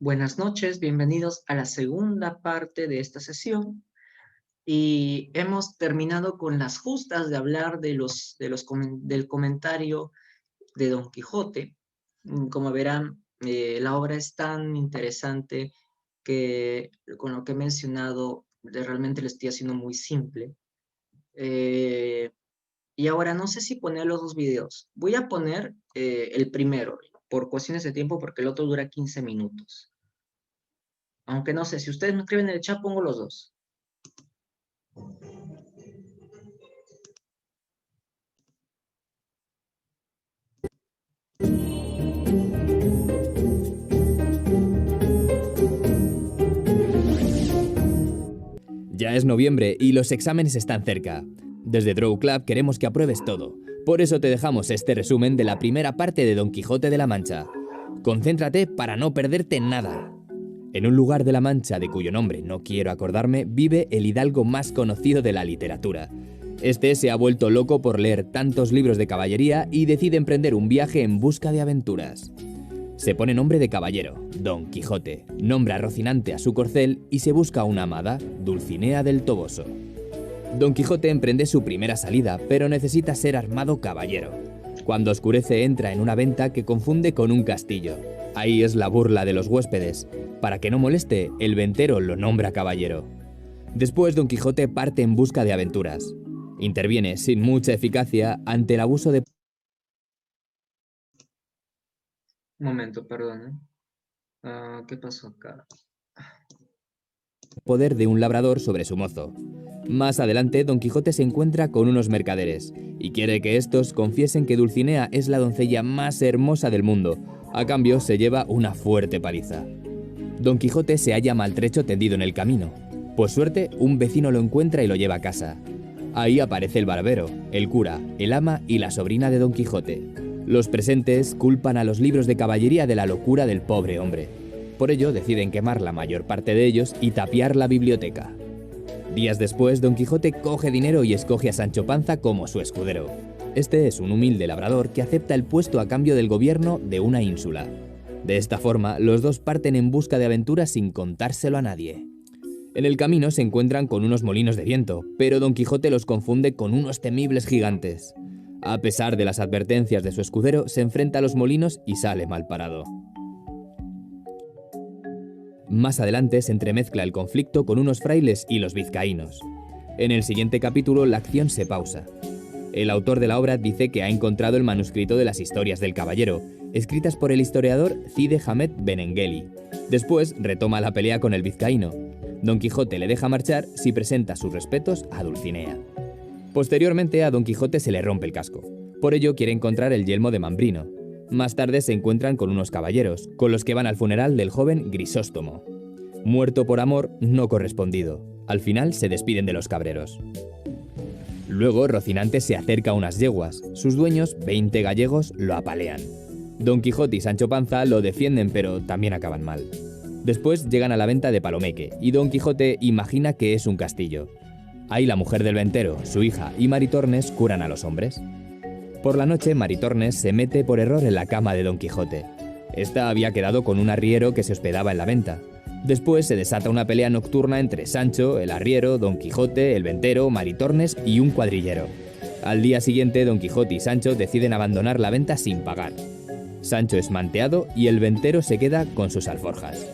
Buenas noches, bienvenidos a la segunda parte de esta sesión. Y hemos terminado con las justas de hablar del comentario de Don Quijote. Como verán, la obra es tan interesante que con lo que he mencionado, realmente lo estoy haciendo muy simple. Eh, y ahora no sé si poner los dos videos. Voy a poner el primero, por cuestiones de tiempo, porque el otro dura 15 minutos. Aunque no sé, si ustedes me escriben en el chat, pongo los dos. Ya es noviembre y los exámenes están cerca. Desde Draw Club queremos que apruebes todo. Por eso te dejamos este resumen de la primera parte de Don Quijote de la Mancha. Concéntrate para no perderte nada. En un lugar de la Mancha de cuyo nombre no quiero acordarme, vive el hidalgo más conocido de la literatura. Este se ha vuelto loco por leer tantos libros de caballería y decide emprender un viaje en busca de aventuras. Se pone nombre de caballero, Don Quijote, nombra Rocinante a su corcel y se busca una amada, Dulcinea del Toboso. Don Quijote emprende su primera salida, pero necesita ser armado caballero. Cuando oscurece entra en una venta que confunde con un castillo. Ahí es la burla de los huéspedes. Para que no moleste, el ventero lo nombra caballero. Después Don Quijote parte en busca de aventuras. Interviene sin mucha eficacia ante el abuso de Un momento, perdón. ¿Qué pasó acá? poder de un labrador sobre su mozo. Más adelante, Don Quijote se encuentra con unos mercaderes y quiere que estos confiesen que Dulcinea es la doncella más hermosa del mundo. A cambio, se lleva una fuerte paliza. Don Quijote se halla maltrecho tendido en el camino. Por suerte, un vecino lo encuentra y lo lleva a casa. Ahí aparece el barbero, el cura, el ama y la sobrina de Don Quijote. Los presentes culpan a los libros de caballería de la locura del pobre hombre. Por ello deciden quemar la mayor parte de ellos y tapiar la biblioteca. Días después, Don Quijote coge dinero y escoge a Sancho Panza como su escudero. Este es un humilde labrador que acepta el puesto a cambio del gobierno de una ínsula. De esta forma, los dos parten en busca de aventuras sin contárselo a nadie. En el camino se encuentran con unos molinos de viento, pero Don Quijote los confunde con unos temibles gigantes. A pesar de las advertencias de su escudero, se enfrenta a los molinos y sale mal parado. Más adelante se entremezcla el conflicto con unos frailes y los vizcaínos. En el siguiente capítulo la acción se pausa. El autor de la obra dice que ha encontrado el manuscrito de las historias del caballero, escritas por el historiador Cide Hamet Benengeli. Después retoma la pelea con el vizcaíno. Don Quijote le deja marchar si presenta sus respetos a Dulcinea. Posteriormente a Don Quijote se le rompe el casco. Por ello quiere encontrar el yelmo de Mambrino. Más tarde se encuentran con unos caballeros, con los que van al funeral del joven Grisóstomo. Muerto por amor no correspondido. Al final se despiden de los cabreros. Luego Rocinante se acerca a unas yeguas. Sus dueños, 20 gallegos, lo apalean. Don Quijote y Sancho Panza lo defienden, pero también acaban mal. Después llegan a la venta de Palomeque y Don Quijote imagina que es un castillo. Ahí la mujer del ventero, su hija y Maritornes curan a los hombres. Por la noche, Maritornes se mete por error en la cama de Don Quijote. Esta había quedado con un arriero que se hospedaba en la venta. Después se desata una pelea nocturna entre Sancho, el arriero, Don Quijote, el ventero, Maritornes y un cuadrillero. Al día siguiente, Don Quijote y Sancho deciden abandonar la venta sin pagar. Sancho es manteado y el ventero se queda con sus alforjas.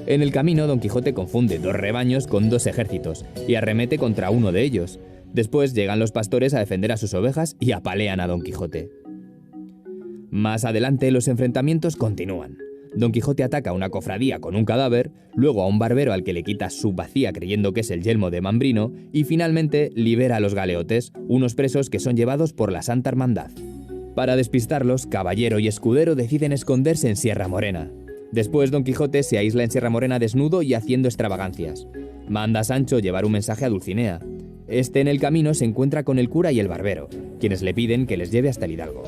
En el camino, Don Quijote confunde dos rebaños con dos ejércitos y arremete contra uno de ellos. Después llegan los pastores a defender a sus ovejas y apalean a Don Quijote. Más adelante los enfrentamientos continúan. Don Quijote ataca a una cofradía con un cadáver, luego a un barbero al que le quita su bacía creyendo que es el yelmo de Mambrino y finalmente libera a los galeotes, unos presos que son llevados por la Santa Hermandad. Para despistarlos, caballero y escudero deciden esconderse en Sierra Morena. Después Don Quijote se aísla en Sierra Morena desnudo y haciendo extravagancias. Manda a Sancho llevar un mensaje a Dulcinea. Este en el camino se encuentra con el cura y el barbero, quienes le piden que les lleve hasta el hidalgo.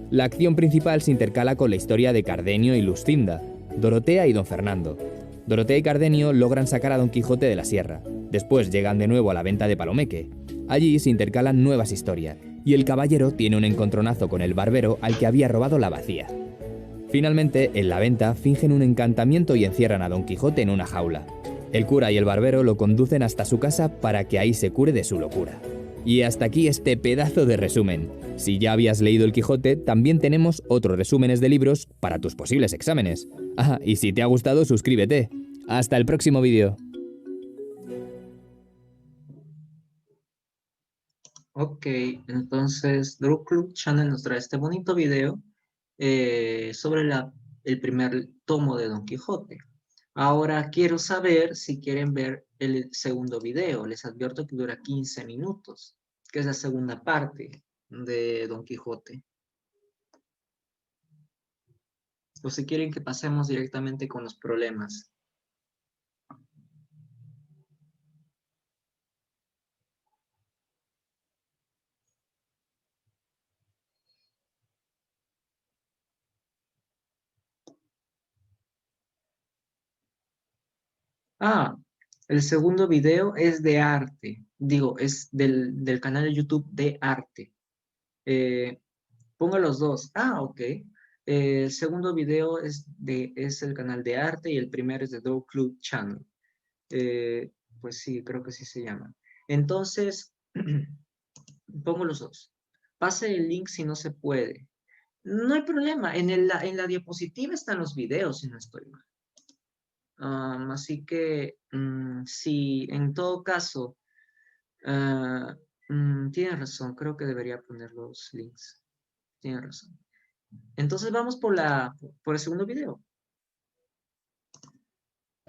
La acción principal se intercala con la historia de Cardenio y Luscinda, Dorotea y Don Fernando. Dorotea y Cardenio logran sacar a Don Quijote de la sierra. Después llegan de nuevo a la venta de Palomeque. Allí se intercalan nuevas historias, y el caballero tiene un encontronazo con el barbero al que había robado la bacía. Finalmente, en la venta, fingen un encantamiento y encierran a Don Quijote en una jaula. El cura y el barbero lo conducen hasta su casa para que ahí se cure de su locura. Y hasta aquí este pedazo de resumen. Si ya habías leído El Quijote, también tenemos otros resúmenes de libros para tus posibles exámenes. Ah, y si te ha gustado, suscríbete. Hasta el próximo vídeo. Ok, entonces Draw Club Channel nos trae este bonito video sobre el primer tomo de Don Quijote. Ahora quiero saber si quieren ver el segundo video. Les advierto que dura 15 minutos, que es la segunda parte de Don Quijote. O si quieren que pasemos directamente con los problemas. Ah, el segundo video es de arte. Digo, es del canal de YouTube de arte. Pongo los dos. Ah, ok. El segundo video es el canal de arte y el primero es de Draw Club Channel. Pues sí, creo que sí se llama. Entonces, pongo los dos. Pase el link si no se puede. No hay problema. En la diapositiva están los videos, si no estoy mal. Así que, si en todo caso, tiene razón, creo que debería poner los links. Tiene razón. Entonces vamos por el segundo video.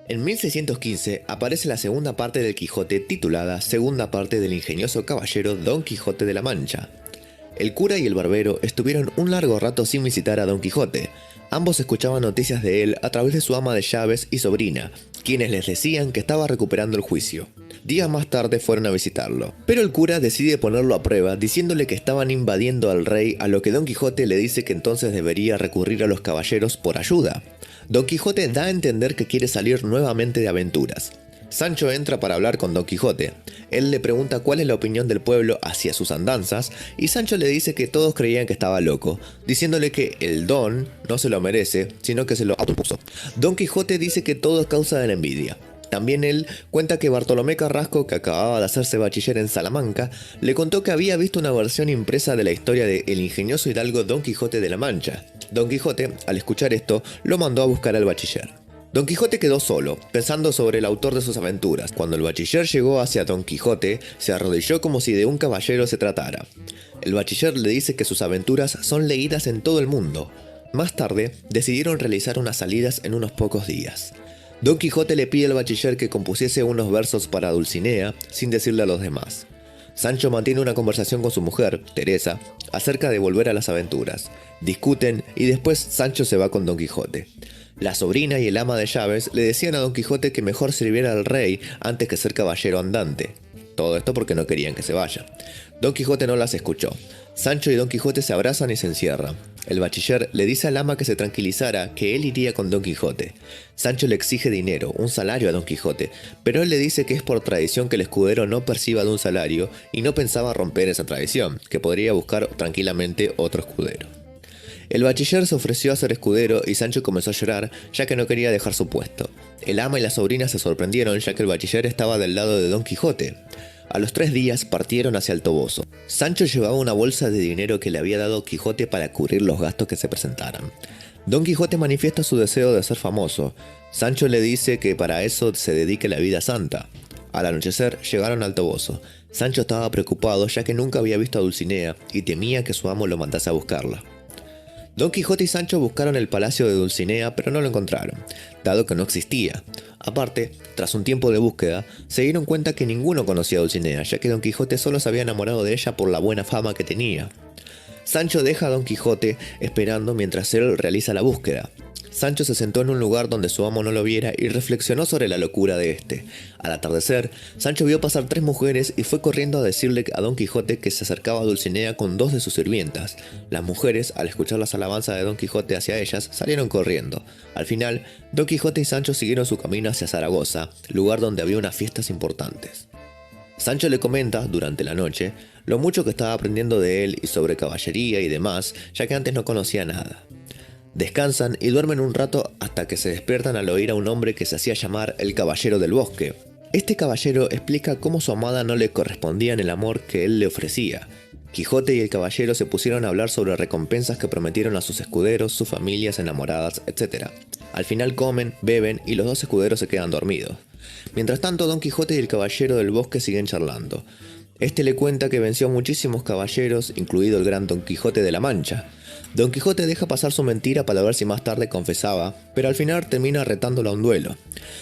En 1615 aparece la segunda parte del Quijote titulada Segunda parte del ingenioso caballero Don Quijote de la Mancha. El cura y el barbero estuvieron un largo rato sin visitar a Don Quijote. Ambos escuchaban noticias de él a través de su ama de llaves y sobrina, quienes les decían que estaba recuperando el juicio. Días más tarde fueron a visitarlo, pero el cura decide ponerlo a prueba diciéndole que estaban invadiendo al rey, a lo que Don Quijote le dice que entonces debería recurrir a los caballeros por ayuda. Don Quijote da a entender que quiere salir nuevamente de aventuras. Sancho entra para hablar con Don Quijote. Él le pregunta cuál es la opinión del pueblo hacia sus andanzas y Sancho le dice que todos creían que estaba loco, diciéndole que el don no se lo merece, sino que se lo autoimpuso. Don Quijote dice que todo es causa de la envidia. También él cuenta que Bartolomé Carrasco, que acababa de hacerse bachiller en Salamanca, le contó que había visto una versión impresa de la historia de el ingenioso hidalgo Don Quijote de la Mancha. Don Quijote, al escuchar esto, lo mandó a buscar al bachiller. Don Quijote quedó solo, pensando sobre el autor de sus aventuras. Cuando el bachiller llegó hacia Don Quijote, se arrodilló como si de un caballero se tratara. El bachiller le dice que sus aventuras son leídas en todo el mundo. Más tarde, decidieron realizar unas salidas en unos pocos días. Don Quijote le pide al bachiller que compusiese unos versos para Dulcinea, sin decirle a los demás. Sancho mantiene una conversación con su mujer, Teresa, acerca de volver a las aventuras. Discuten y después Sancho se va con Don Quijote. La sobrina y el ama de llaves le decían a Don Quijote que mejor sirviera al rey antes que ser caballero andante. Todo esto porque no querían que se vaya. Don Quijote no las escuchó. Sancho y Don Quijote se abrazan y se encierran. El bachiller le dice al ama que se tranquilizara, que él iría con Don Quijote. Sancho le exige dinero, un salario a Don Quijote, pero él le dice que es por tradición que el escudero no perciba de un salario y no pensaba romper esa tradición, que podría buscar tranquilamente otro escudero. El bachiller se ofreció a ser escudero y Sancho comenzó a llorar ya que no quería dejar su puesto. El ama y la sobrina se sorprendieron ya que el bachiller estaba del lado de Don Quijote. A los 3 días partieron hacia el Toboso. Sancho llevaba una bolsa de dinero que le había dado Quijote para cubrir los gastos que se presentaran. Don Quijote manifiesta su deseo de ser famoso. Sancho le dice que para eso se dedique la vida santa. Al anochecer llegaron al Toboso. Sancho estaba preocupado ya que nunca había visto a Dulcinea y temía que su amo lo mandase a buscarla. Don Quijote y Sancho buscaron el palacio de Dulcinea, pero no lo encontraron, dado que no existía. Aparte, tras un tiempo de búsqueda, se dieron cuenta que ninguno conocía a Dulcinea, ya que Don Quijote solo se había enamorado de ella por la buena fama que tenía. Sancho deja a Don Quijote esperando mientras él realiza la búsqueda. Sancho se sentó en un lugar donde su amo no lo viera y reflexionó sobre la locura de este. Al atardecer, Sancho vio pasar 3 mujeres y fue corriendo a decirle a Don Quijote que se acercaba a Dulcinea con 2 de sus sirvientas. Las mujeres, al escuchar las alabanzas de Don Quijote hacia ellas, salieron corriendo. Al final, Don Quijote y Sancho siguieron su camino hacia Zaragoza, lugar donde había unas fiestas importantes. Sancho le comenta, durante la noche, lo mucho que estaba aprendiendo de él y sobre caballería y demás, ya que antes no conocía nada. Descansan y duermen un rato hasta que se despiertan al oír a un hombre que se hacía llamar el Caballero del Bosque. Este caballero explica cómo su amada no le correspondía en el amor que él le ofrecía. Quijote y el caballero se pusieron a hablar sobre recompensas que prometieron a sus escuderos, sus familias enamoradas, etc. Al final comen, beben y los dos escuderos se quedan dormidos. Mientras tanto, Don Quijote y el Caballero del Bosque siguen charlando. Este le cuenta que venció a muchísimos caballeros, incluido el gran Don Quijote de la Mancha. Don Quijote deja pasar su mentira para ver si más tarde confesaba, pero al final termina retándolo a un duelo.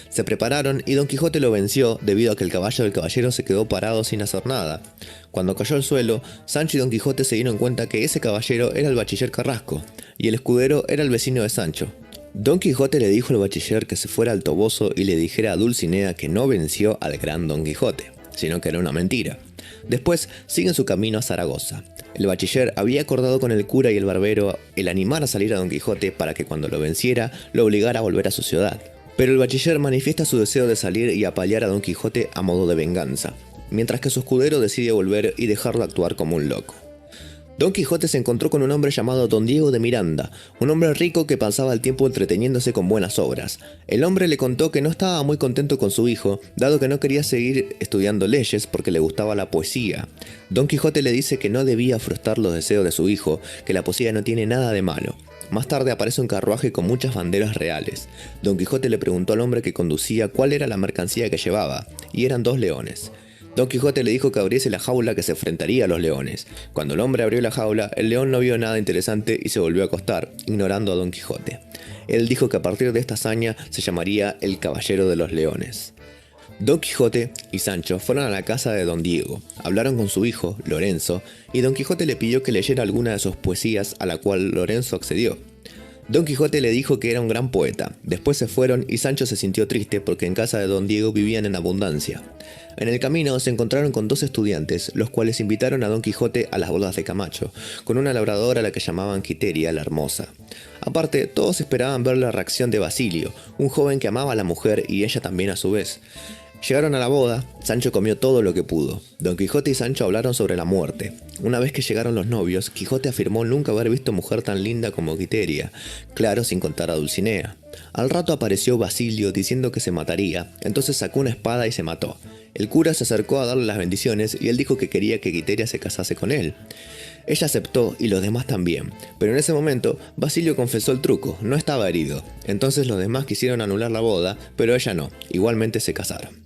Se prepararon y Don Quijote lo venció debido a que el caballo del caballero se quedó parado sin hacer nada. Cuando cayó al suelo, Sancho y Don Quijote se dieron cuenta que ese caballero era el bachiller Carrasco, y el escudero era el vecino de Sancho. Don Quijote le dijo al bachiller que se fuera al Toboso y le dijera a Dulcinea que no venció al gran Don Quijote, sino que era una mentira. Después siguen su camino a Zaragoza. El bachiller había acordado con el cura y el barbero el animar a salir a Don Quijote para que cuando lo venciera lo obligara a volver a su ciudad. Pero el bachiller manifiesta su deseo de salir y apalear a Don Quijote a modo de venganza, mientras que su escudero decide volver y dejarlo actuar como un loco. Don Quijote se encontró con un hombre llamado Don Diego de Miranda, un hombre rico que pasaba el tiempo entreteniéndose con buenas obras. El hombre le contó que no estaba muy contento con su hijo, dado que no quería seguir estudiando leyes porque le gustaba la poesía. Don Quijote le dice que no debía frustrar los deseos de su hijo, que la poesía no tiene nada de malo. Más tarde aparece un carruaje con muchas banderas reales. Don Quijote le preguntó al hombre que conducía cuál era la mercancía que llevaba, y eran 2 leones. Don Quijote le dijo que abriese la jaula que se enfrentaría a los leones. Cuando el hombre abrió la jaula, el león no vio nada interesante y se volvió a acostar, ignorando a Don Quijote. Él dijo que a partir de esta hazaña se llamaría el Caballero de los Leones. Don Quijote y Sancho fueron a la casa de Don Diego, hablaron con su hijo, Lorenzo, y Don Quijote le pidió que leyera alguna de sus poesías, a la cual Lorenzo accedió. Don Quijote le dijo que era un gran poeta. Después se fueron y Sancho se sintió triste porque en casa de Don Diego vivían en abundancia. En el camino se encontraron con 2 estudiantes, los cuales invitaron a Don Quijote a las bodas de Camacho, con una labradora a la que llamaban Quiteria la Hermosa. Aparte, todos esperaban ver la reacción de Basilio, un joven que amaba a la mujer y ella también a su vez. Llegaron a la boda, Sancho comió todo lo que pudo. Don Quijote y Sancho hablaron sobre la muerte. Una vez que llegaron los novios, Quijote afirmó nunca haber visto mujer tan linda como Quiteria, claro, sin contar a Dulcinea. Al rato apareció Basilio diciendo que se mataría, entonces sacó una espada y se mató. El cura se acercó a darle las bendiciones y él dijo que quería que Quiteria se casase con él. Ella aceptó y los demás también, pero en ese momento Basilio confesó el truco, no estaba herido. Entonces los demás quisieron anular la boda, pero ella no, igualmente se casaron.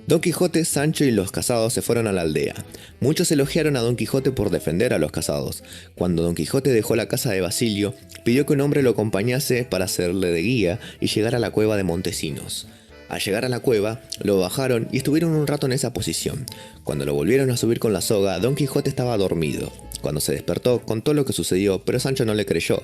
Don Quijote, Sancho y los casados se fueron a la aldea. Muchos elogiaron a Don Quijote por defender a los casados. Cuando Don Quijote dejó la casa de Basilio, pidió que un hombre lo acompañase para hacerle de guía y llegar a la cueva de Montesinos. Al llegar a la cueva, lo bajaron y estuvieron un rato en esa posición. Cuando lo volvieron a subir con la soga, Don Quijote estaba dormido. Cuando se despertó, contó lo que sucedió, pero Sancho no le creyó.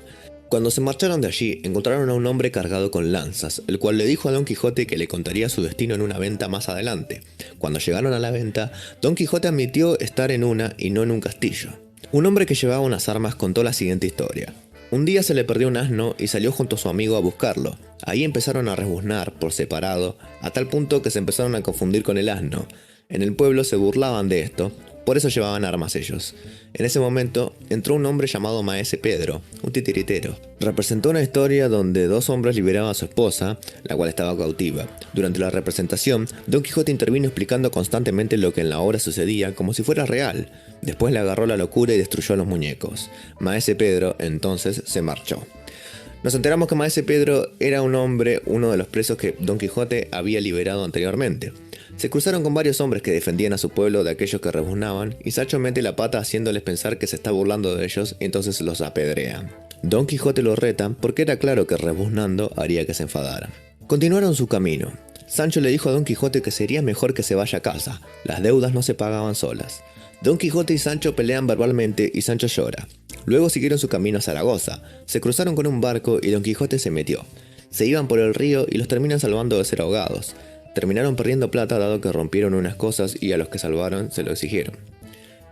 Cuando se marcharon de allí, encontraron a un hombre cargado con lanzas, el cual le dijo a Don Quijote que le contaría su destino en una venta más adelante. Cuando llegaron a la venta, Don Quijote admitió estar en una y no en un castillo. Un hombre que llevaba unas armas contó la siguiente historia. Un día se le perdió un asno y salió junto a su amigo a buscarlo. Ahí empezaron a rebuznar por separado, a tal punto que se empezaron a confundir con el asno. En el pueblo se burlaban de esto, por eso llevaban armas ellos. En ese momento entró un hombre llamado Maese Pedro, un titiritero. Representó una historia donde 2 hombres liberaban a su esposa, la cual estaba cautiva. Durante la representación, Don Quijote intervino explicando constantemente lo que en la obra sucedía como si fuera real. Después le agarró la locura y destruyó a los muñecos. Maese Pedro entonces se marchó. Nos enteramos que Maese Pedro era un hombre, uno de los presos que Don Quijote había liberado anteriormente. Se cruzaron con varios hombres que defendían a su pueblo de aquellos que rebuznaban, y Sancho mete la pata haciéndoles pensar que se está burlando de ellos y entonces los apedrean. Don Quijote lo reta porque era claro que rebuznando haría que se enfadaran. Continuaron su camino. Sancho le dijo a Don Quijote que sería mejor que se vaya a casa, las deudas no se pagaban solas. Don Quijote y Sancho pelean verbalmente y Sancho llora. Luego siguieron su camino a Zaragoza, se cruzaron con un barco y Don Quijote se metió. Se iban por el río y los terminan salvando de ser ahogados. Terminaron perdiendo plata dado que rompieron unas cosas y a los que salvaron se lo exigieron.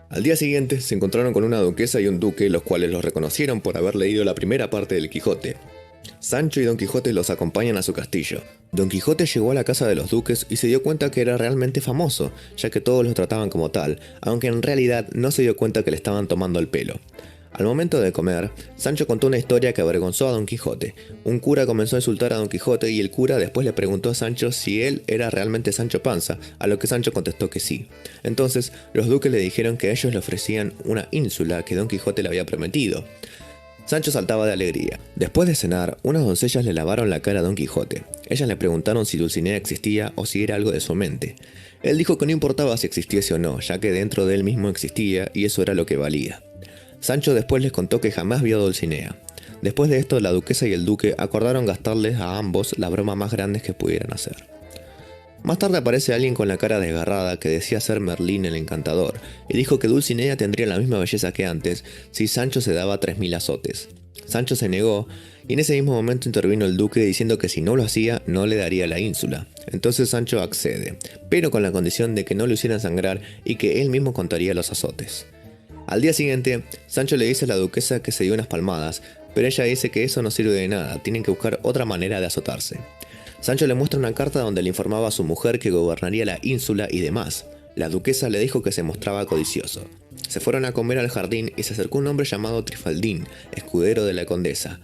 Al día siguiente se encontraron con una duquesa y un duque, los cuales los reconocieron por haber leído la primera parte del Quijote. Sancho y Don Quijote los acompañan a su castillo. Don Quijote llegó a la casa de los duques y se dio cuenta que era realmente famoso, ya que todos lo trataban como tal, aunque en realidad no se dio cuenta que le estaban tomando el pelo. Al momento de comer, Sancho contó una historia que avergonzó a Don Quijote. Un cura comenzó a insultar a Don Quijote y el cura después le preguntó a Sancho si él era realmente Sancho Panza, a lo que Sancho contestó que sí. Entonces, los duques le dijeron que ellos le ofrecían una ínsula que Don Quijote le había prometido. Sancho saltaba de alegría. Después de cenar, unas doncellas le lavaron la cara a Don Quijote. Ellas le preguntaron si Dulcinea existía o si era algo de su mente. Él dijo que no importaba si existiese o no, ya que dentro de él mismo existía y eso era lo que valía. Sancho después les contó que jamás vio a Dulcinea. Después de esto, la duquesa y el duque acordaron gastarles a ambos las bromas más grandes que pudieran hacer. Más tarde aparece alguien con la cara desgarrada que decía ser Merlín el encantador, y dijo que Dulcinea tendría la misma belleza que antes si Sancho se daba 3000 azotes. Sancho se negó, y en ese mismo momento intervino el duque diciendo que si no lo hacía, no le daría la ínsula. Entonces Sancho accede, pero con la condición de que no lo hicieran sangrar y que él mismo contaría los azotes. Al día siguiente, Sancho le dice a la duquesa que se dio unas palmadas, pero ella dice que eso no sirve de nada, tienen que buscar otra manera de azotarse. Sancho le muestra una carta donde le informaba a su mujer que gobernaría la ínsula y demás. La duquesa le dijo que se mostraba codicioso. Se fueron a comer al jardín y se acercó un hombre llamado Trifaldín, escudero de la condesa.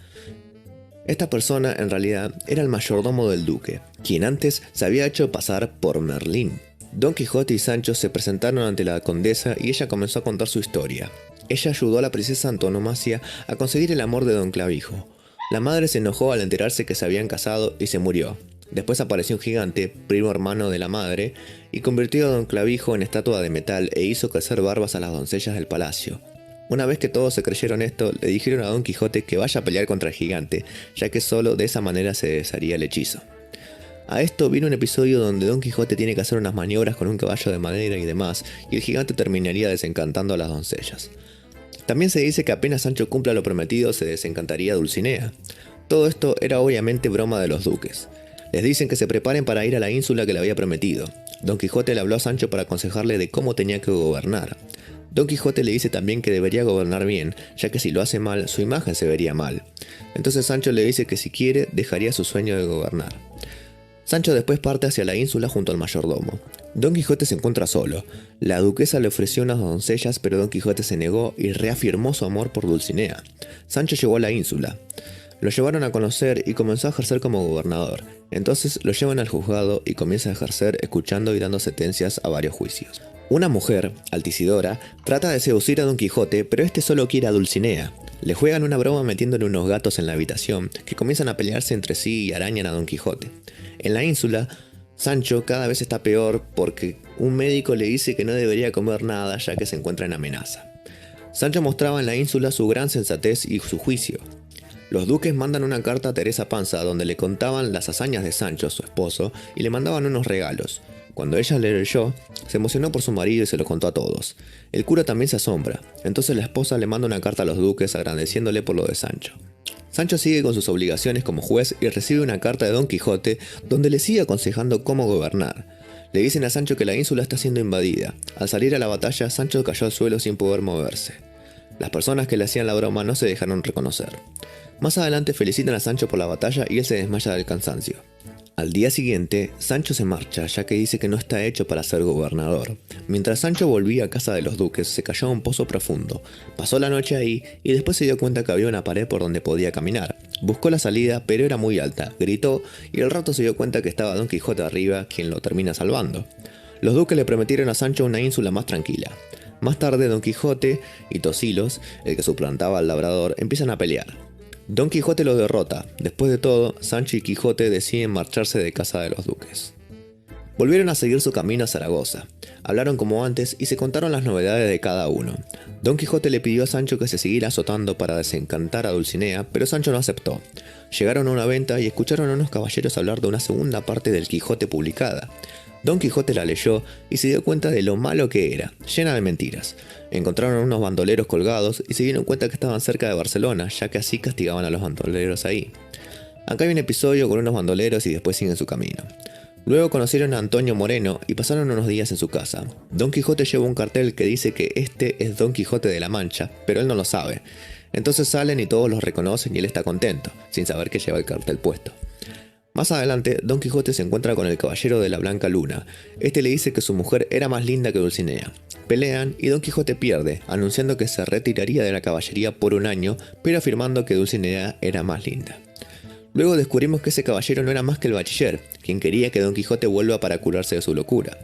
Esta persona en realidad era el mayordomo del duque, quien antes se había hecho pasar por Merlín. Don Quijote y Sancho se presentaron ante la condesa y ella comenzó a contar su historia. Ella ayudó a la princesa Antonomasia a conseguir el amor de Don Clavijo. La madre se enojó al enterarse que se habían casado y se murió. Después apareció un gigante, primo hermano de la madre, y convirtió a Don Clavijo en estatua de metal e hizo crecer barbas a las doncellas del palacio. Una vez que todos se creyeron esto, le dijeron a Don Quijote que vaya a pelear contra el gigante, ya que solo de esa manera se desharía el hechizo. A esto vino un episodio donde Don Quijote tiene que hacer unas maniobras con un caballo de madera y demás, y el gigante terminaría desencantando a las doncellas. También se dice que apenas Sancho cumpla lo prometido se desencantaría Dulcinea. Todo esto era obviamente broma de los duques. Les dicen que se preparen para ir a la ínsula que le había prometido. Don Quijote le habló a Sancho para aconsejarle de cómo tenía que gobernar. Don Quijote le dice también que debería gobernar bien, ya que si lo hace mal, su imagen se vería mal. Entonces Sancho le dice que si quiere, dejaría su sueño de gobernar. Sancho después parte hacia la ínsula junto al mayordomo. Don Quijote se encuentra solo. La duquesa le ofreció unas doncellas, pero Don Quijote se negó y reafirmó su amor por Dulcinea. Sancho llegó a la ínsula. Lo llevaron a conocer y comenzó a ejercer como gobernador. Entonces lo llevan al juzgado y comienza a ejercer escuchando y dando sentencias a varios juicios. Una mujer, Altisidora, trata de seducir a Don Quijote, pero este solo quiere a Dulcinea. Le juegan una broma metiéndole unos gatos en la habitación, que comienzan a pelearse entre sí y arañan a Don Quijote. En la ínsula, Sancho cada vez está peor porque un médico le dice que no debería comer nada ya que se encuentra en amenaza. Sancho mostraba en la ínsula su gran sensatez y su juicio. Los duques mandan una carta a Teresa Panza donde le contaban las hazañas de Sancho, su esposo, y le mandaban unos regalos. Cuando ella le leyó, se emocionó por su marido y se lo contó a todos. El cura también se asombra, entonces la esposa le manda una carta a los duques agradeciéndole por lo de Sancho. Sancho sigue con sus obligaciones como juez y recibe una carta de Don Quijote donde le sigue aconsejando cómo gobernar. Le dicen a Sancho que la ínsula está siendo invadida. Al salir a la batalla, Sancho cayó al suelo sin poder moverse. Las personas que le hacían la broma no se dejaron reconocer. Más adelante felicitan a Sancho por la batalla y él se desmaya del cansancio. Al día siguiente, Sancho se marcha ya que dice que no está hecho para ser gobernador. Mientras Sancho volvía a casa de los duques, se cayó a un pozo profundo. Pasó la noche ahí y después se dio cuenta que había una pared por donde podía caminar. Buscó la salida, pero era muy alta, gritó y al rato se dio cuenta que estaba Don Quijote arriba, quien lo termina salvando. Los duques le prometieron a Sancho una ínsula más tranquila. Más tarde, Don Quijote y Tosilos, el que suplantaba al labrador, empiezan a pelear. Don Quijote lo derrota. Después de todo, Sancho y Quijote deciden marcharse de casa de los duques. Volvieron a seguir su camino a Zaragoza. Hablaron como antes y se contaron las novedades de cada uno. Don Quijote le pidió a Sancho que se siguiera azotando para desencantar a Dulcinea, pero Sancho no aceptó. Llegaron a una venta y escucharon a unos caballeros hablar de una segunda parte del Quijote publicada. Don Quijote la leyó y se dio cuenta de lo malo que era, llena de mentiras. Encontraron unos bandoleros colgados y se dieron cuenta que estaban cerca de Barcelona, ya que así castigaban a los bandoleros ahí. Acá hay un episodio con unos bandoleros y después siguen su camino. Luego conocieron a Antonio Moreno y pasaron unos días en su casa. Don Quijote lleva un cartel que dice que este es Don Quijote de la Mancha, pero él no lo sabe. Entonces salen y todos los reconocen y él está contento, sin saber que lleva el cartel puesto. Más adelante, Don Quijote se encuentra con el caballero de la Blanca Luna. Este le dice que su mujer era más linda que Dulcinea. Pelean y Don Quijote pierde, anunciando que se retiraría de la caballería por un año, pero afirmando que Dulcinea era más linda. Luego descubrimos que ese caballero no era más que el bachiller, quien quería que Don Quijote vuelva para curarse de su locura.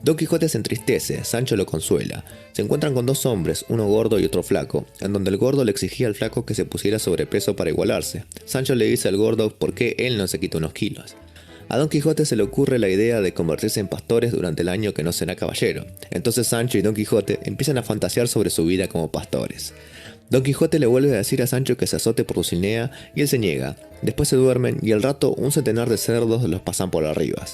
Don Quijote se entristece, Sancho lo consuela. Se encuentran con dos hombres, uno gordo y otro flaco, en donde el gordo le exigía al flaco que se pusiera sobrepeso para igualarse. Sancho le dice al gordo por qué él no se quita unos kilos. A Don Quijote se le ocurre la idea de convertirse en pastores durante el año que no será caballero. Entonces Sancho y Don Quijote empiezan a fantasear sobre su vida como pastores. Don Quijote le vuelve a decir a Sancho que se azote por Dulcinea y él se niega. Después se duermen y al rato un centenar de cerdos los pasan por arriba.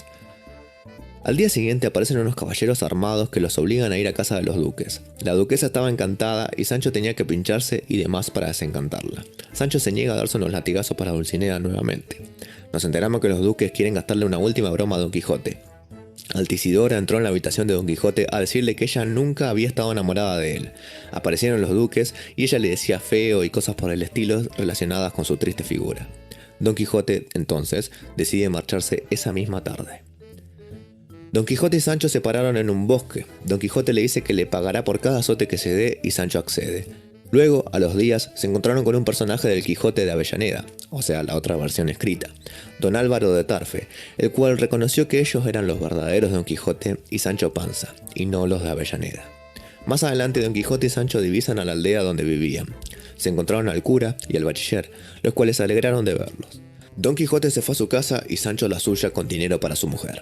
Al día siguiente aparecen unos caballeros armados que los obligan a ir a casa de los duques. La duquesa estaba encantada y Sancho tenía que pincharse y demás para desencantarla. Sancho se niega a darse unos latigazos para Dulcinea nuevamente. Nos enteramos que los duques quieren gastarle una última broma a Don Quijote. Altisidora entró en la habitación de Don Quijote a decirle que ella nunca había estado enamorada de él. Aparecieron los duques y ella le decía feo y cosas por el estilo relacionadas con su triste figura. Don Quijote, entonces, decide marcharse esa misma tarde. Don Quijote y Sancho se pararon en un bosque. Don Quijote le dice que le pagará por cada azote que se dé y Sancho accede. Luego, a los días, se encontraron con un personaje del Quijote de Avellaneda, o sea, la otra versión escrita, don Álvaro de Tarfe, el cual reconoció que ellos eran los verdaderos Don Quijote y Sancho Panza, y no los de Avellaneda. Más adelante Don Quijote y Sancho divisan a la aldea donde vivían. Se encontraron al cura y al bachiller, los cuales se alegraron de verlos. Don Quijote se fue a su casa y Sancho a la suya con dinero para su mujer.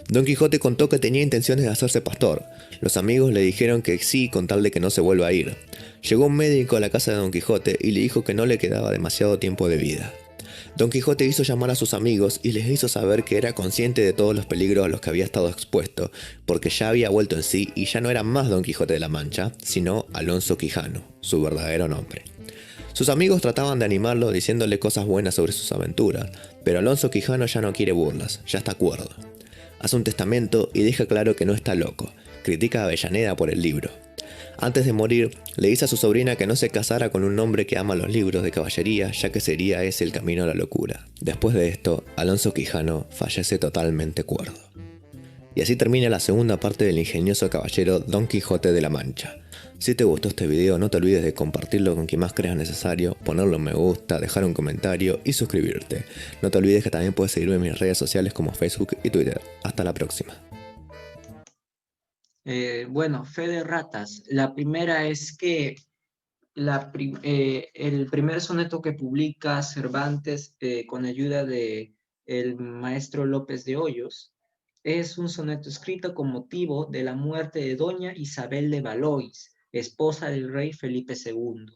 Don Quijote contó que tenía intenciones de hacerse pastor. Los amigos le dijeron que sí con tal de que no se vuelva a ir. Llegó un médico a la casa de Don Quijote y le dijo que no le quedaba demasiado tiempo de vida. Don Quijote hizo llamar a sus amigos y les hizo saber que era consciente de todos los peligros a los que había estado expuesto, porque ya había vuelto en sí y ya no era más Don Quijote de la Mancha, sino Alonso Quijano, su verdadero nombre. Sus amigos trataban de animarlo diciéndole cosas buenas sobre sus aventuras, pero Alonso Quijano ya no quiere burlas, ya está cuerdo. Hace un testamento y deja claro que no está loco, critica a Avellaneda por el libro. Antes de morir, le dice a su sobrina que no se casara con un hombre que ama los libros de caballería, ya que sería ese el camino a la locura. Después de esto, Alonso Quijano fallece totalmente cuerdo. Y así termina la segunda parte del ingenioso caballero Don Quijote de la Mancha. Si te gustó este video, no te olvides de compartirlo con quien más creas necesario, ponerle un me gusta, dejar un comentario y suscribirte. No te olvides que también puedes seguirme en mis redes sociales como Facebook y Twitter. Hasta la próxima. Bueno, fe de ratas. La primera es que el primer soneto que publica Cervantes con ayuda de el maestro López de Hoyos es un soneto escrito con motivo de la muerte de doña Isabel de Valois, esposa del rey Felipe II.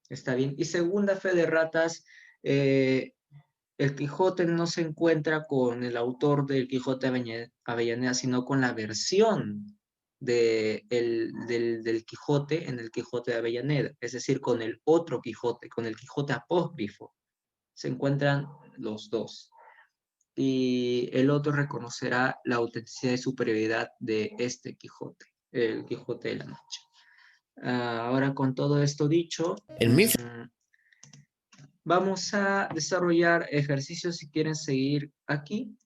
Está bien. Y segunda fe de ratas, el Quijote no se encuentra con el autor del Quijote Avellaneda, sino con la versión del Quijote en el Quijote de Avellaneda, es decir, con el otro Quijote, con el Quijote apócrifo. Se encuentran los dos. Y el otro reconocerá la autenticidad y superioridad de este Quijote, el Quijote de la Mancha. Ahora, con todo esto dicho, En mil... vamos a desarrollar ejercicios si quieren seguir aquí.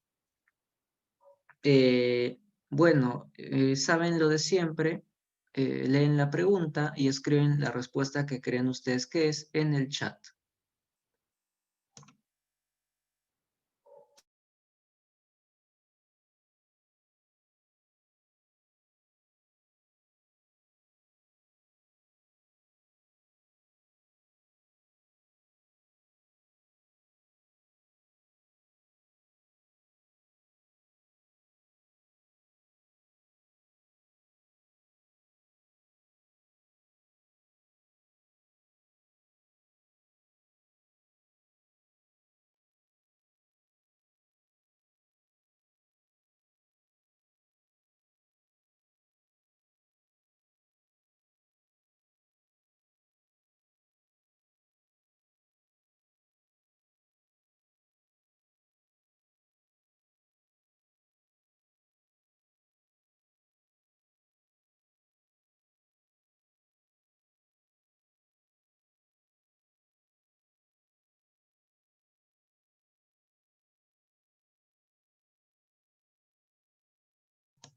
Bueno, saben lo de siempre, leen la pregunta y escriben la respuesta que creen ustedes que es en el chat.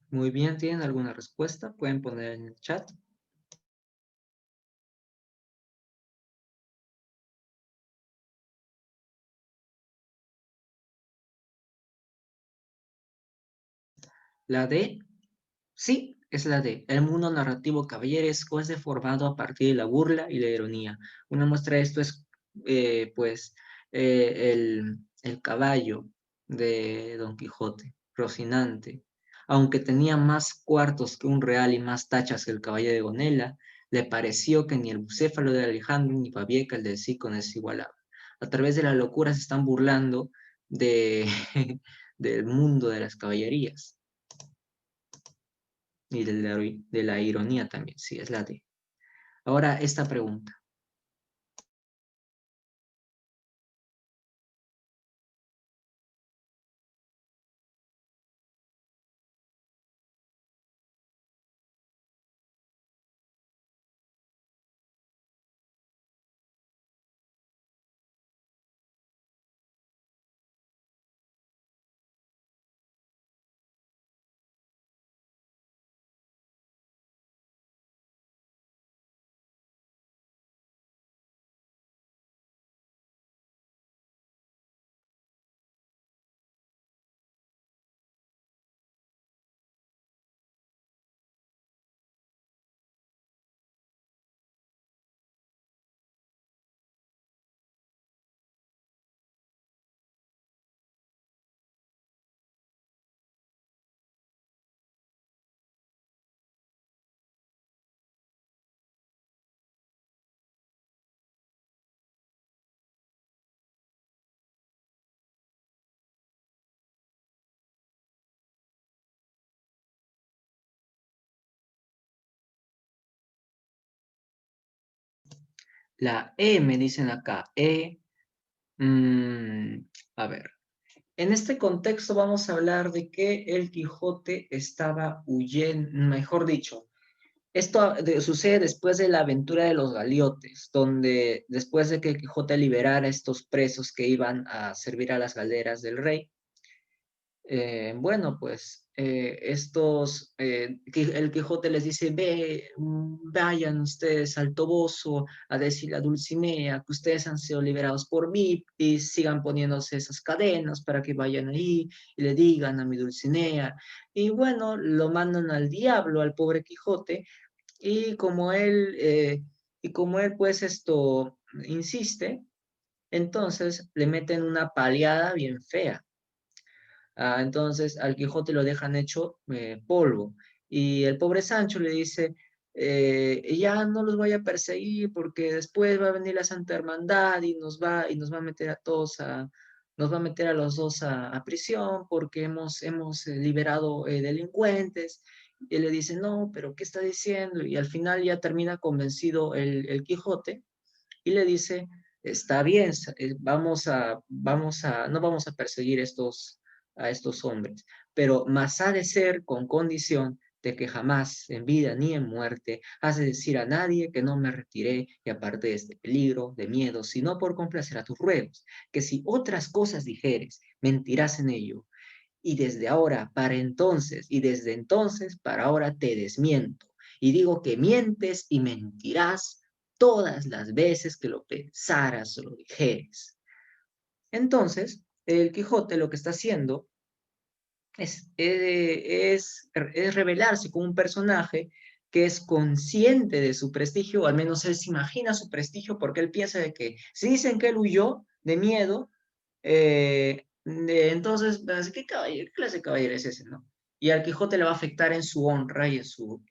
Muy bien, ¿tienen alguna respuesta? Pueden poner en el chat. La D, sí, es la D. El mundo narrativo caballeresco es deformado a partir de la burla y la ironía. Una muestra de esto es, pues, el caballo de Don Quijote, Rocinante. Aunque tenía más cuartos que un real y más tachas que el caballo de Gonela, le pareció que ni el bucéfalo de Alejandro ni Babieca, el de Cícono, es igualable. A través de la locura se están burlando de, del mundo de las caballerías. Y de la ironía también, sí, es la D. Ahora, esta pregunta. La E me dicen acá. Mm, a ver. En este contexto vamos a hablar de que el Quijote estaba huyendo, mejor dicho, esto sucede después de la aventura de los Galeotes, donde después de que el Quijote liberara a estos presos que iban a servir a las galeras del rey, bueno, pues el Quijote les dice, vayan ustedes al Toboso a decirle a Dulcinea que ustedes han sido liberados por mí y sigan poniéndose esas cadenas para que vayan ahí y le digan a mi Dulcinea. Y bueno, lo mandan al diablo, al pobre Quijote, y como él pues esto insiste, entonces le meten una paliada bien fea. Entonces al Quijote lo dejan hecho polvo. Y el pobre Sancho le dice, ya no los voy a perseguir porque después va a venir la Santa Hermandad y nos va a meter a todos nos va a meter a los dos a prisión porque hemos liberado delincuentes. Y él le dice, no, pero ¿qué está diciendo? Y al final ya termina convencido el Quijote y le dice, está bien, no vamos a perseguir a estos hombres, pero más ha de ser con condición de que jamás, en vida ni en muerte, has de decir a nadie que no me retiré y aparte de este peligro, de miedo, sino por complacer a tus ruegos, que si otras cosas dijeres, mentirás en ello, y desde ahora para entonces, y desde entonces para ahora te desmiento, y digo que mientes y mentirás todas las veces que lo pensaras o lo dijeres. Entonces, el Quijote lo que está haciendo es revelarse como un personaje que es consciente de su prestigio, o al menos él se imagina su prestigio, porque él piensa de que si dicen que él huyó de miedo, entonces, ¿qué clase de caballero es ese, no? Y al Quijote le va a afectar en su honra y en su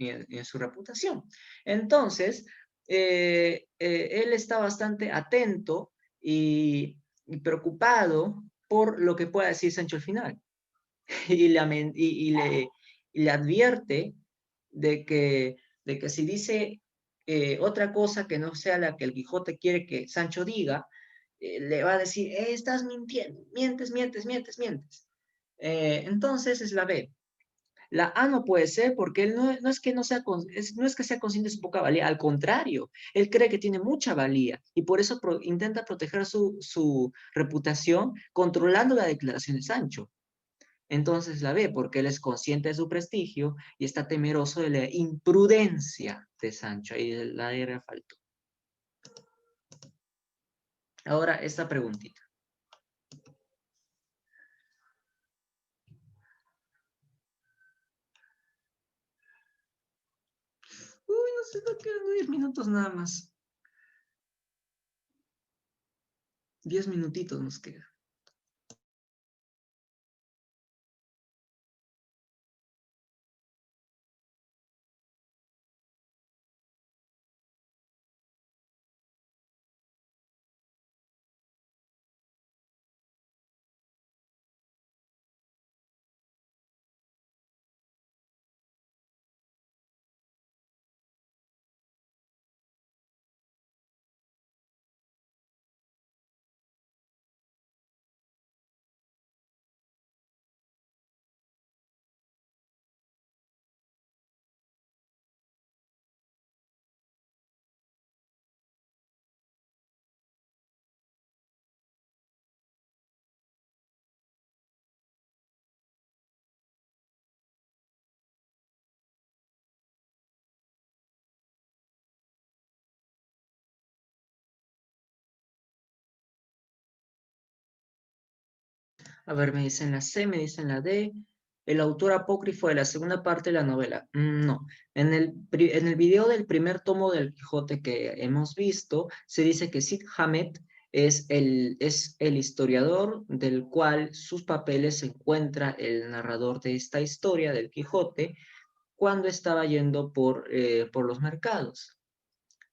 reputación. Entonces, él está bastante atento y preocupado por lo que pueda decir Sancho al final. Y y le advierte de que si dice otra cosa que no sea la que el Quijote quiere que Sancho diga, le va a decir, estás mintiendo, mientes, mientes, mientes, mientes. Entonces es la B. La A no puede ser porque él no es que no sea, no es que sea consciente de su poca valía, al contrario, él cree que tiene mucha valía y por eso intenta proteger su reputación controlando la declaración de Sancho. Entonces la B, porque él es consciente de su prestigio y está temeroso de la imprudencia de Sancho. Ahí la R faltó. Ahora esta preguntita. Uy, no sé, no quedan 10 minutos nada más. 10 minutitos nos quedan. A ver, me dicen la C, me dicen la D. El autor apócrifo de la segunda parte de la novela. No. En el video del primer tomo del Quijote que hemos visto, se dice que Cid Hamet es el historiador del cual sus papeles se encuentra el narrador de esta historia del Quijote cuando estaba yendo por los mercados.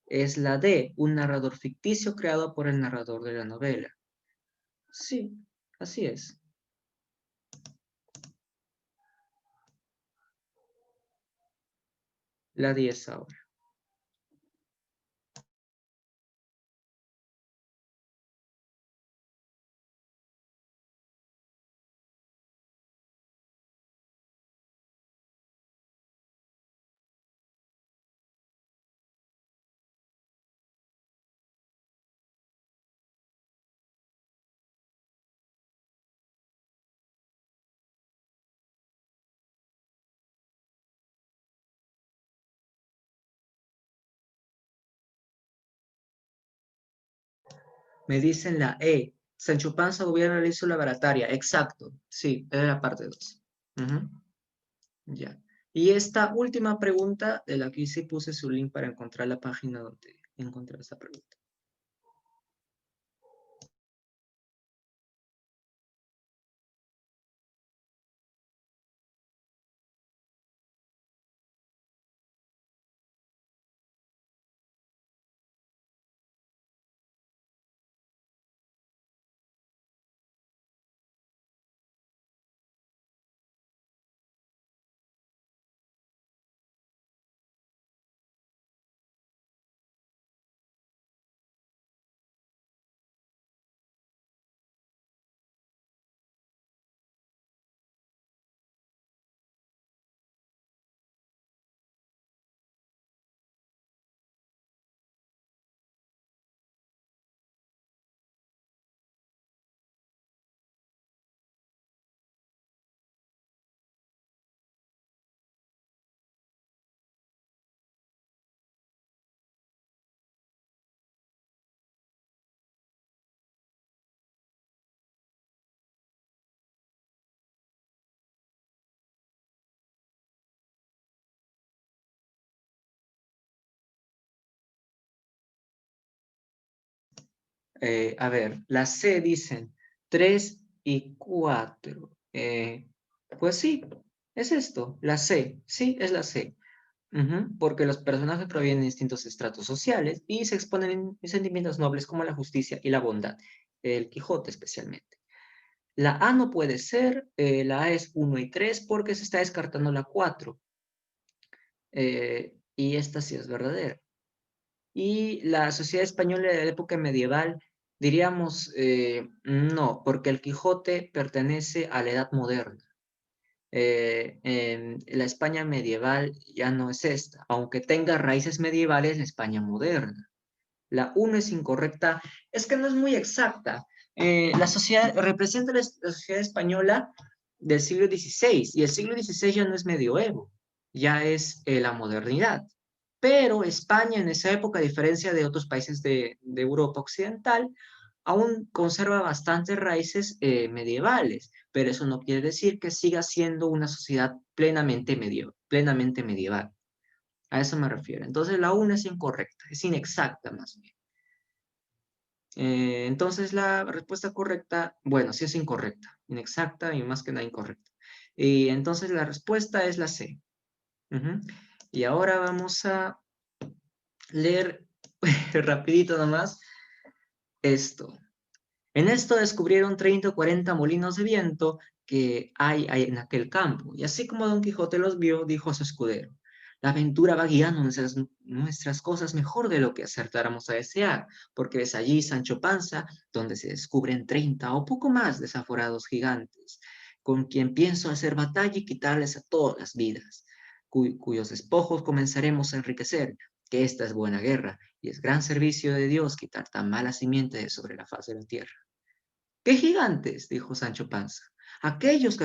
Es la D, un narrador ficticio creado por el narrador de la novela. Sí, así es. La 10 ahora. Me dicen la E. Sancho Panza gobierna la isla barataria. Exacto. Sí, es la parte 2. Ya. Y esta última pregunta, de la que sí puse su link para encontrar la página donde encontré esta pregunta. A ver, la C dicen 3 y 4. Pues sí, es esto, la C. Sí, es la C. Porque los personajes provienen de distintos estratos sociales y se exponen en sentimientos nobles como la justicia y la bondad. El Quijote especialmente. La A no puede ser, la A es 1 y 3 porque se está descartando la 4. Y esta sí es verdadera. Y la sociedad española de la época medieval, diríamos, no, porque el Quijote pertenece a la Edad Moderna. En la España medieval ya no es esta, aunque tenga raíces medievales, la España moderna. La 1 es incorrecta, es que no es muy exacta. La sociedad, representa la sociedad española del siglo XVI, y el siglo XVI ya no es medioevo, ya es la modernidad. Pero España en esa época, a diferencia de otros países de Europa Occidental, aún conserva bastantes raíces medievales, pero eso no quiere decir que siga siendo una sociedad plenamente medieval. A eso me refiero. Entonces la una es incorrecta, es inexacta más bien. Entonces la respuesta correcta, bueno, sí es incorrecta, inexacta y más que nada incorrecta. Y entonces la respuesta es la C. Ujú. Y ahora vamos a leer rapidito nomás esto. En esto descubrieron 30 o 40 molinos de viento que hay en aquel campo. Y así como Don Quijote los vio, dijo a su escudero: la aventura va guiando nuestras cosas mejor de lo que acertáramos a desear, porque ves allí, Sancho Panza, donde se descubren 30 o poco más desaforados gigantes, con quien pienso hacer batalla y quitarles a todas las vidas, cuyos despojos comenzaremos a enriquecer, que esta es buena guerra, y es gran servicio de Dios quitar tan mala simiente de sobre la faz de la tierra. ¿Qué gigantes? Dijo Sancho Panza. Aquellos que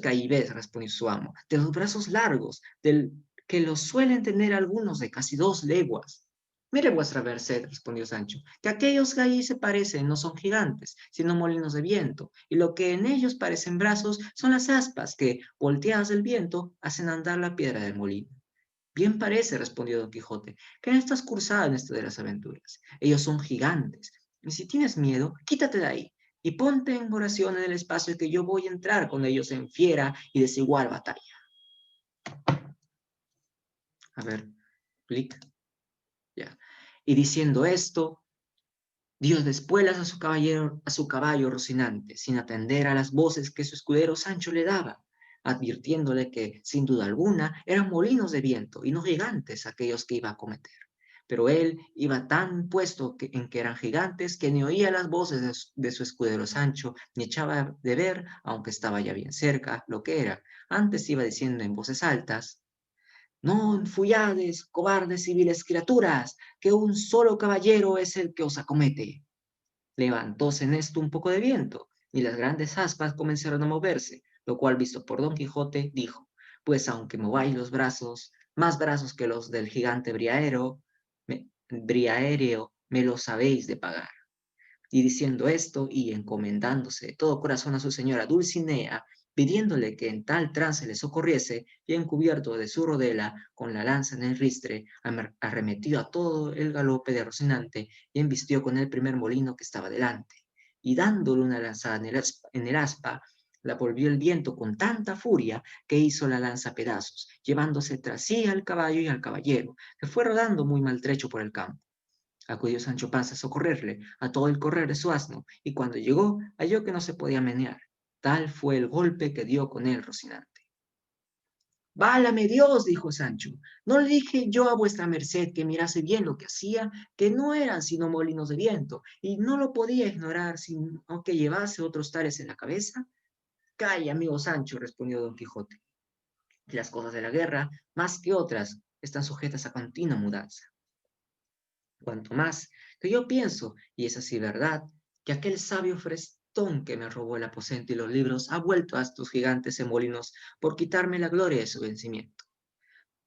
ahí ves, respondió su amo, de los brazos largos, que los suelen tener algunos de casi 2 leguas. Mire vuestra merced, respondió Sancho, que aquellos que allí se parecen no son gigantes, sino molinos de viento, y lo que en ellos parecen brazos son las aspas que, volteadas del viento, hacen andar la piedra del molino. Bien parece, respondió Don Quijote, que no estás cursado en esto de las aventuras. Ellos son gigantes, y si tienes miedo, quítate de ahí y ponte en oración en el espacio que yo voy a entrar con ellos en fiera y desigual batalla. A ver, clic, ya. Y diciendo esto, dio de espuelas a su caballo Rocinante, sin atender a las voces que su escudero Sancho le daba, advirtiéndole que, sin duda alguna, eran molinos de viento y no gigantes aquellos que iba a cometer. Pero él iba tan puesto en que eran gigantes que ni oía las voces de su escudero Sancho, ni echaba de ver, aunque estaba ya bien cerca, lo que era. Antes iba diciendo en voces altas: «Non fuyades, cobardes y viles criaturas, que un solo caballero es el que os acomete». Levantóse en esto un poco de viento, y las grandes aspas comenzaron a moverse, lo cual, visto por Don Quijote, dijo: «Pues aunque mováis los brazos, más brazos que los del gigante Briaéreo, me los habéis de pagar». Y diciendo esto, y encomendándose de todo corazón a su señora Dulcinea, pidiéndole que en tal trance le socorriese, y encubierto de su rodela, con la lanza en el ristre, arremetió a todo el galope de Rocinante, y embistió con el primer molino que estaba delante, y dándole una lanzada en el aspa, la volvió el viento con tanta furia que hizo la lanza pedazos, llevándose tras sí al caballo y al caballero, que fue rodando muy maltrecho por el campo. Acudió Sancho Panza a socorrerle a todo el correr de su asno, y cuando llegó halló que no se podía menear. Tal fue el golpe que dio con él Rocinante. «Válame Dios», dijo Sancho, «¿no le dije yo a vuestra merced que mirase bien lo que hacía, que no eran sino molinos de viento, y no lo podía ignorar sino que llevase otros tales en la cabeza?» «Calla, amigo Sancho», respondió Don Quijote, «que las cosas de la guerra, más que otras, están sujetas a continua mudanza. Cuanto más que yo pienso, y es así verdad, que aquel sabio frestón que me robó el aposento y los libros ha vuelto a estos gigantes en molinos por quitarme la gloria de su vencimiento.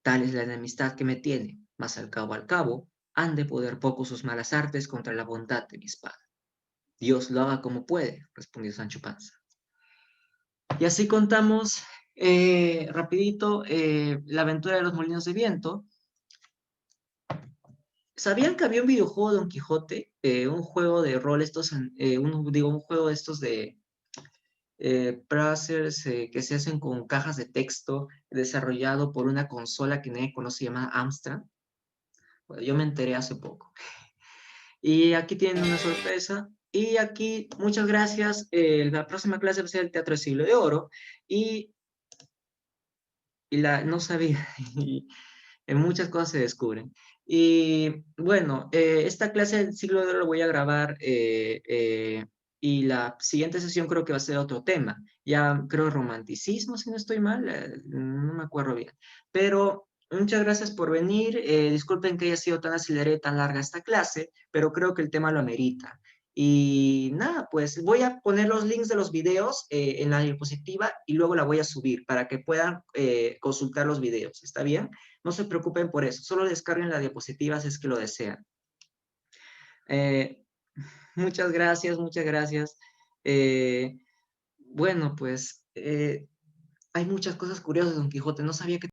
Tal es la enemistad que me tiene, mas al cabo, han de poder poco sus malas artes contra la bondad de mi espada». «Dios lo haga como puede», respondió Sancho Panza. Y así contamos rapidito la aventura de los molinos de viento. ¿Sabían que había un videojuego de Don Quijote? Un juego de rol, un juego de estos de browsers que se hacen con cajas de texto, desarrollado por una consola que nadie conoce, llamada Amstrad. Bueno, yo me enteré hace poco. Y aquí tienen una sorpresa. Y aquí, muchas gracias. La próxima clase va a ser el Teatro del Siglo de Oro. Y, no sabía. Muchas cosas se descubren. Y bueno, esta clase del siglo de oro lo voy a grabar y la siguiente sesión creo que va a ser otro tema. Ya creo romanticismo, si no estoy mal, no me acuerdo bien. Pero muchas gracias por venir. Disculpen que haya sido tan acelerada y tan larga esta clase, pero creo que el tema lo amerita. Y nada, pues voy a poner los links de los videos en la diapositiva y luego la voy a subir para que puedan consultar los videos. ¿Está bien? No se preocupen por eso. Solo descarguen la diapositiva si es que lo desean. Muchas gracias, muchas gracias. Bueno, pues hay muchas cosas curiosas de Don Quijote. No sabía que